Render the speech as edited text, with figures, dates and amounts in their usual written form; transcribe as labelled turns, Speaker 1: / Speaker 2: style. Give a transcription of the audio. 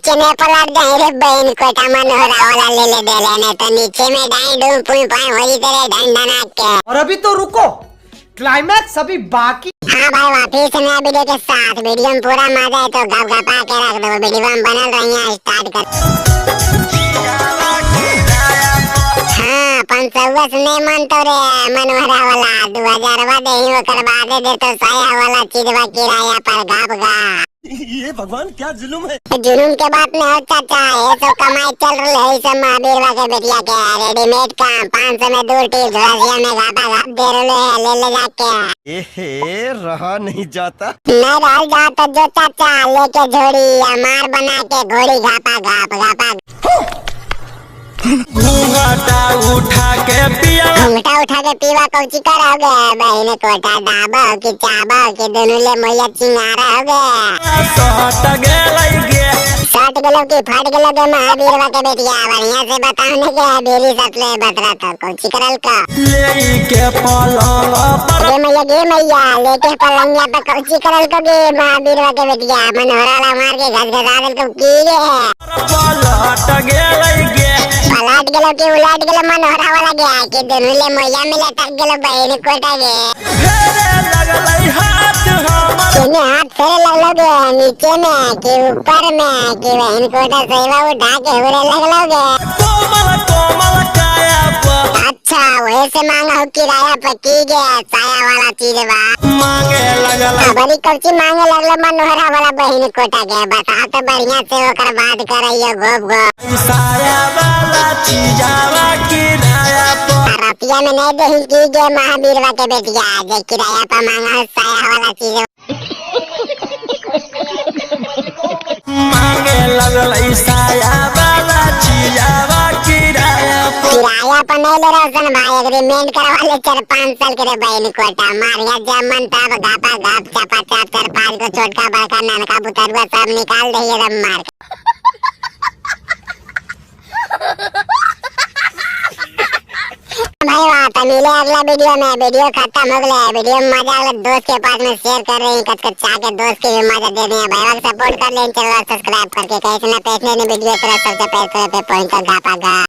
Speaker 1: नीचे में पलट जाए रे बहन को मनोहरा वाला ले दे लेने तो नीचे में डाई डूम पुई पाई हो जी तेरे ढंडना के।
Speaker 2: और अभी तो रुको, क्लाइमैक्स अभी बाकी।
Speaker 1: हाँ भाई वापिस नया वीडियो के साथ। वीडियो में पूरा मजा है तो गपगपा के रख दो। वीडियो में बनल रहिए स्टार्ट कर। हाँ 500 से नहीं मन तो रे मनोहरा वाला 2000 दे ओकर बाद दे तो साया वाला चीजवा किराया पर गप गा।
Speaker 3: ये भगवान क्या जुलुम है।
Speaker 1: जुलूम के बात में हो चाचा, ये सब कमाई चल रही है सब महावीरवा के बेटिया के रेडीमेड काम 500 में 2 टी झोलिया में घाटा घाट दे रहे हैं ले जाके।
Speaker 3: एहे रहा नहीं जाता।
Speaker 1: नहीं रह जाता जो चाचा लेके झोड़ी मार बना के घोड़ी घापा घापा
Speaker 3: घूंघटा उठा के पिया
Speaker 1: कौची करोगे बहन कोटा दाबो की चाबो की दोनों ले मोया चिंगारा होगे। सट गलो की फट गलो के महावीरवा के बेटिया बढ़िया से बताने के बेरी सतले बतरा तो कौची करल का
Speaker 3: लेके पलंग पर
Speaker 1: गे मैया लेके पलंगिया पे कौची करल को गे महावीरवा के बेटिया मनोहरा ला मार के घसघसा दल को की गे पलट गलो की उलट गलो मनोहरा वाला गया कि दोनों ले मोया में लटक गलो बहन कोटा गे। किने हाथ फेरे लगलोगे नीचे में कि ऊपर में कि बहन कोटा सेवा उठा के हुरे लगलोगे। अच्छा वैसे मांगा हो किराया पर की गया साया वाला चीज बा बड़ी कौची मांगे लगलो मनोहरा वाला बहन कोटा के बता तो बढ़िया से ओकर बात करइयो गोप
Speaker 3: साया वाला चीजावा किराया पर
Speaker 1: रतिया में नहीं दही की गया महावीरवा के बेटिया जे किराया पर मांगा हो साया वाला चीज
Speaker 3: मांगे लगल साया वाला चीजावा किराया
Speaker 1: पर नहीं ले रोशन भाई एग्रीमेंट करवा ले 4-5 साल के बहन कोटा मारिया जमन तब गापा गाप चापा चाप 4-5 को छोटका बड़का ननका बुतरुआ सब निकाल दे एकदम मार भाई बात मिले अगला वीडियो में। वीडियो खत्म हो गया। वीडियो में मजा आया दोस्त के पास में शेयर कर रहे हैं कच के दोस्त के भी मजा दे रहे हैं भाई सपोर्ट कर लें चैनल सब्सक्राइब करके कैसे ना पैसे वीडियो तरह सबसे पहले पे पॉइंट का